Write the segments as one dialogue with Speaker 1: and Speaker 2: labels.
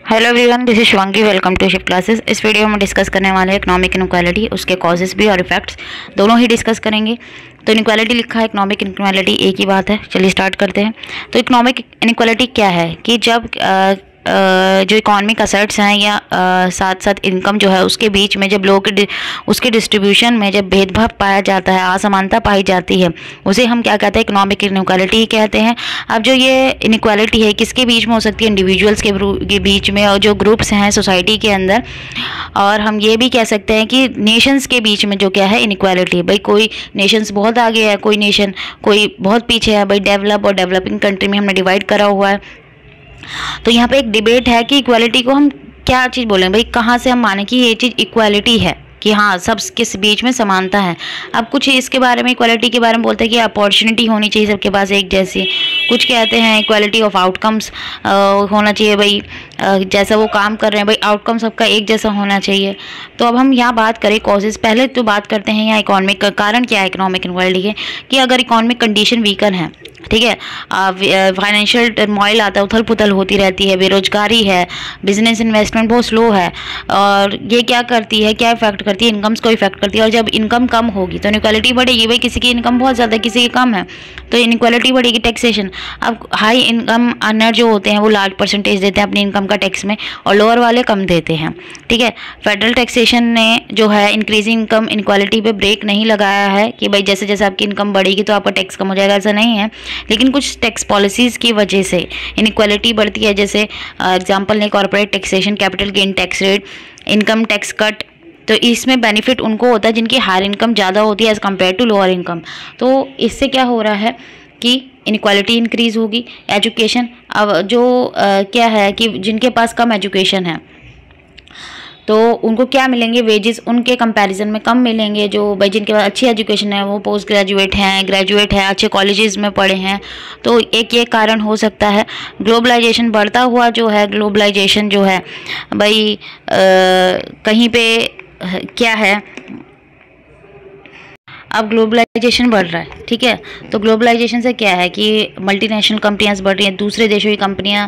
Speaker 1: Hello everyone, this is Shivangi. Welcome to shift classes. इस video में discuss करने वाले हैं इकोनॉमिक इनइक्वालिटी, उसके कॉजेस भी और इफेक्ट्स दोनों ही डिस्कस करेंगे। तो इनइक्वालिटी लिखा है, इकोनॉमिक इनइक्वालिटी एक ही बात है। चलिए स्टार्ट करते हैं। तो इकोनॉमिक इनइक्वालिटी क्या है कि जब जो इकोनॉमिक असेट्स हैं या साथ साथ इनकम जो है उसके बीच में जब लोगों के उसके डिस्ट्रीब्यूशन में जब भेदभाव पाया जाता है, असमानता पाई जाती है, उसे हम क्या कहते हैं? इकोनॉमिक इनइक्वालिटी ही कहते हैं। अब जो ये इनइक्वालिटी है किसके बीच में हो सकती है? इंडिविजुअल्स के बीच में और जो ग्रुप्स हैं सोसाइटी के अंदर। और हम ये भी कह सकते हैं कि नेशंस के बीच में जो क्या है इनइक्वालिटी। भाई कोई नेशंस बहुत आगे है, कोई नेशन कोई बहुत पीछे है। भाई डेवलप और डेवलपिंग कंट्री में हमने डिवाइड करा हुआ है। तो यहाँ पे एक डिबेट है कि इक्वालिटी को हम क्या चीज़ बोलें। भाई कहाँ से हम माने कि ये चीज़ इक्वालिटी है, कि हाँ सब किस बीच में समानता है। अब कुछ इसके बारे में इक्वालिटी के बारे में बोलते हैं कि अपॉर्चुनिटी होनी चाहिए सबके पास एक जैसी। कुछ कहते हैं इक्वालिटी ऑफ आउटकम्स होना चाहिए। भाई जैसा वो काम कर रहे हैं, भाई आउटकम सबका एक जैसा होना चाहिए। तो अब हम यहाँ बात करें कॉजेज़, पहले तो बात करते हैं यहाँ इकोनॉमिक कारण क्या है इकोनॉमिक इनइक्वालिटी के। कि अगर इकोनॉमिक कंडीशन वीकन है, ठीक है, फाइनेंशियल टर्मोइल आता है, उथल पुथल होती रहती है, बेरोजगारी है, बिजनेस इन्वेस्टमेंट बहुत स्लो है, और ये क्या करती है, क्या इफेक्ट करती है? इनकम्स को इफेक्ट करती है। और जब इनकम कम होगी तो इनइक्वालिटी बढ़ेगी। भाई किसी की इनकम बहुत ज़्यादा है, किसी की कम है, तो इनइक्वालिटी बढ़ेगी। टैक्सेशन, अब हाई इनकम अर्नर जो होते हैं वो लार्ज परसेंटेज देते हैं अपनी इनकम का टैक्स में, और लोअर वाले कम देते हैं, ठीक है। फेडरल टैक्सेशन ने जो है इंक्रीजिंग इनकम इनइक्वालिटी पे ब्रेक नहीं लगाया है कि भाई जैसे जैसे आपकी इनकम बढ़ेगी तो आपका टैक्स कम हो जाएगा, ऐसा नहीं है। लेकिन कुछ टैक्स पॉलिसीज़ की वजह से इनइक्वालिटी बढ़ती है। जैसे एग्जांपल ने corporate taxation, capital gain tax rate, income tax cut. तो इसमें बेनिफिट उनको होता है जिनकी हायर इनकम ज़्यादा होती है as compared to lower income. तो इससे क्या हो रहा है कि इनइक्वालिटी इंक्रीज़ होगी। एजुकेशन, अब जो क्या है कि जिनके पास कम एजुकेशन है तो उनको क्या मिलेंगे? वेजेस उनके कंपैरिजन में कम मिलेंगे। जो भाई जिनके पास अच्छी एजुकेशन है, वो पोस्ट ग्रेजुएट हैं, ग्रेजुएट हैं, अच्छे कॉलेजेस में पढ़े हैं, तो एक ये कारण हो सकता है। ग्लोबलाइजेशन बढ़ता हुआ जो है, ग्लोबलाइजेशन जो है भाई कहीं पे क्या है, अब ग्लोबलाइजेशन बढ़ रहा है, ठीक है। तो ग्लोबलाइजेशन से क्या है कि मल्टीनेशनल कंपनियां बढ़ रही हैं, दूसरे देशों की कंपनियां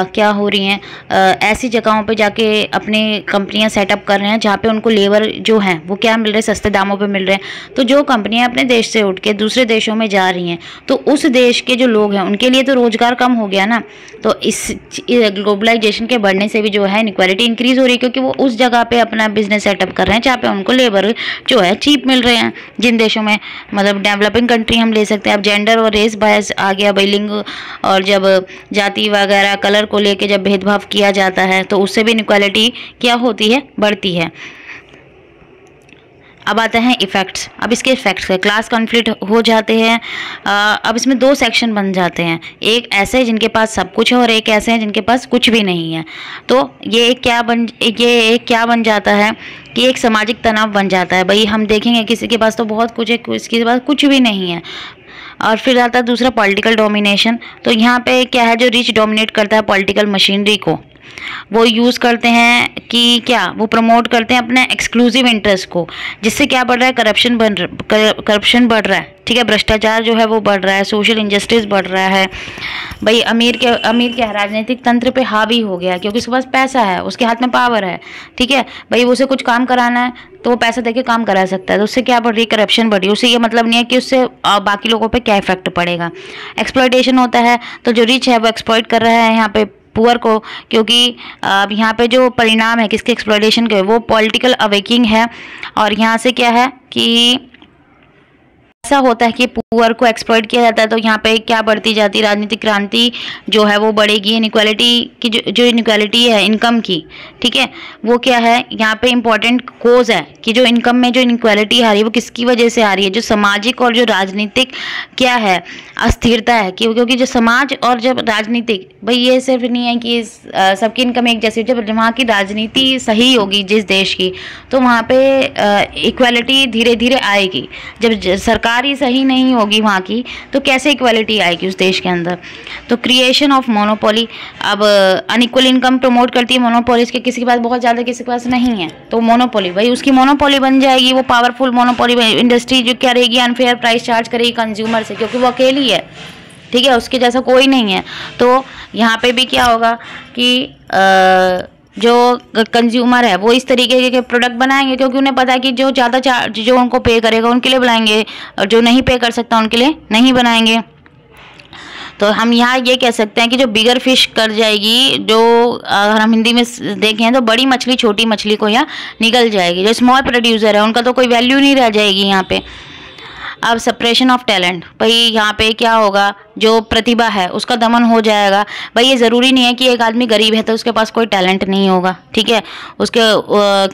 Speaker 1: क्या हो रही हैं, ऐसी जगहों पे जाके अपने कंपनियां सेटअप कर रहे हैं जहाँ पे उनको लेबर जो हैं वो क्या मिल रहे हैं? सस्ते दामों पे मिल रहे हैं। तो जो कंपनियां अपने देश से उठ के दूसरे देशों में जा रही हैं तो उस देश के जो लोग हैं उनके लिए तो रोज़गार कम हो गया ना। तो इस ग्लोबलाइजेशन के बढ़ने से भी जो है इनइक्वालिटी इंक्रीज़ हो रही है, क्योंकि वो उस जगह पर अपना बिजनेस सेटअप कर रहे हैं जहाँ पे उनको लेबर जो है चीप मिल रहे हैं। जिन देशों में मतलब डेवलपिंग कंट्री हम ले सकते हैं। अब जेंडर और रेस बायस आ गया, भाई लिंग और जब जाति वगैरह कलर को लेके जब भेदभाव किया जाता है तो उससे भी इनइक्वालिटी क्या होती है? बढ़ती है। अब आते हैं इफ़ेक्ट्स। अब इसके इफ़ेक्ट्स है, क्लास कॉन्फ्लिक्ट हो जाते हैं। अब इसमें दो सेक्शन बन जाते हैं, एक ऐसे जिनके पास सब कुछ है और एक ऐसे हैं जिनके पास कुछ भी नहीं है। तो ये एक क्या बन जाता है कि एक सामाजिक तनाव बन जाता है। भाई हम देखेंगे किसी के पास तो बहुत कुछ है, किसी के पास कुछ भी नहीं है। और फिर आता है दूसरा पॉलिटिकल डोमिनेशन। तो यहाँ पे क्या है, जो रिच डोमिनेट करता है पॉलिटिकल मशीनरी को, वो यूज़ करते हैं कि क्या, वो प्रमोट करते हैं अपने एक्सक्लूसिव इंटरेस्ट को, जिससे क्या बढ़ रहा है? करप्शन बढ़ रहा है, ठीक है। भ्रष्टाचार जो है वो बढ़ रहा है, सोशल इंजस्टिस बढ़ रहा है। भाई अमीर के राजनीतिक तंत्र पे हावी हो गया क्योंकि उसके पास पैसा है, उसके हाथ में पावर है, ठीक है। भाई उसे कुछ काम कराना है तो वो पैसा देके काम करा सकता है। तो उससे क्या बढ़ रही है? करप्शन बढ़ रही है। उससे ये मतलब नहीं है कि उससे बाकी लोगों पे क्या इफेक्ट पड़ेगा। एक्सप्लॉयटेशन होता है, तो जो रिच है वो एक्सप्लॉयट कर रहा है यहाँ पे पुअर को, क्योंकि यहाँ पे जो परिणाम है किसके एक्सप्लॉयटेशन के, वो पॉलिटिकल अवेकिंग है। और यहाँ से क्या है कि ऐसा होता है कि पुअर को एक्सप्लॉइट किया जाता है। तो यहाँ पे क्या बढ़ती जाती है? राजनीतिक क्रांति जो है वो बढ़ेगी। इनइक्वालिटी की जो इनइक्वालिटी है इनकम की, ठीक है, वो क्या है यहाँ पे इम्पोर्टेंट कोज है कि जो इनकम में जो इनइक्वालिटी आ रही है वो किसकी वजह से आ रही है? जो सामाजिक और जो राजनीतिक क्या है अस्थिरता है। क्योंकि जो समाज और जब राजनीतिक, भाई ये सिर्फ नहीं है कि सबकी इनकम एक जैसी, जब वहाँ की राजनीति सही होगी जिस देश की तो वहाँ पे इक्वालिटी धीरे धीरे आएगी। जब सरकार ही सही नहीं होगी वहाँ की तो कैसे इक्वालिटी आएगी उस देश के अंदर? तो क्रिएशन ऑफ मोनोपोली, अब अनइक्वल इनकम प्रमोट करती है मोनोपोलीज के, किसी के पास बहुत ज़्यादा किसी के पास नहीं है तो मोनोपोली, भाई उसकी मोनोपोली बन जाएगी। वो पावरफुल मोनोपोली इंडस्ट्री जो क्या रहेगी? अनफेयर प्राइस चार्ज करेगी कंज्यूमर से, क्योंकि वो अकेली है, ठीक है, उसके जैसा कोई नहीं है। तो यहाँ पे भी क्या होगा कि जो कंज्यूमर है वो इस तरीके के प्रोडक्ट बनाएंगे, क्योंकि उन्हें पता है कि जो ज़्यादा चार्ज जो उनको पे करेगा उनके लिए बनाएंगे, और जो नहीं पे कर सकता उनके लिए नहीं बनाएंगे। तो हम यहाँ ये कह सकते हैं कि जो बिगर फिश कर जाएगी, जो अगर हम हिंदी में देखें तो बड़ी मछली छोटी मछली को यहाँ निकल जाएगी। जो स्मॉल प्रोड्यूसर है उनका तो कोई वैल्यू नहीं रह जाएगी यहाँ पे। अब सेपरेशन ऑफ टैलेंट, भाई यहाँ पे क्या होगा, जो प्रतिभा है उसका दमन हो जाएगा। भाई ये ज़रूरी नहीं है कि एक आदमी गरीब है तो उसके पास कोई टैलेंट नहीं होगा, ठीक है, उसके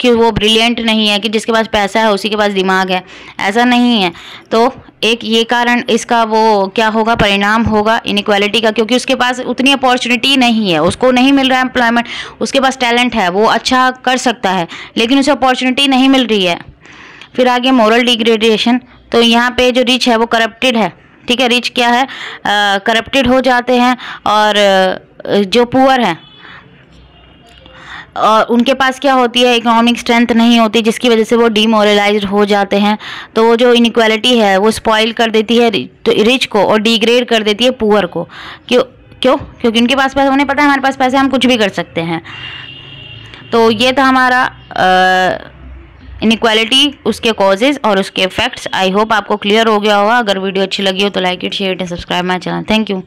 Speaker 1: कि वो ब्रिलियंट नहीं है, कि जिसके पास पैसा है उसी के पास दिमाग है, ऐसा नहीं है। तो एक ये कारण इसका वो क्या होगा, परिणाम होगा इनइक्वालिटी का, क्योंकि उसके पास उतनी अपॉर्चुनिटी नहीं है, उसको नहीं मिल रहा है एम्प्लॉयमेंट। उसके पास टैलेंट है, वो अच्छा कर सकता है, लेकिन उसे अपॉर्चुनिटी नहीं मिल रही है। फिर आगे मोरल डिग्रेडेशन, तो यहाँ पे जो रिच है वो करप्टेड है, ठीक है, रिच क्या है, करप्टेड हो जाते हैं, और जो पुअर है और उनके पास क्या होती है, इकोनॉमिक स्ट्रेंथ नहीं होती, जिसकी वजह से वो डीमोरलाइज्ड हो जाते हैं। तो वो जो इनइक्वालिटी है वो स्पॉइल कर देती है रिच को और डिग्रेड कर देती है पुअर को। क्योंकि उनके पास पैसा, उन्हें पता है हमारे पास पैसा है, हम कुछ भी कर सकते हैं। तो ये था हमारा इनइक्वालिटी, उसके कॉजेज और उसके इफेक्ट्स। आई होप आपको क्लियर हो गया होगा। अगर वीडियो अच्छी लगी हो तो like it, share and subscribe my channel. Thank you.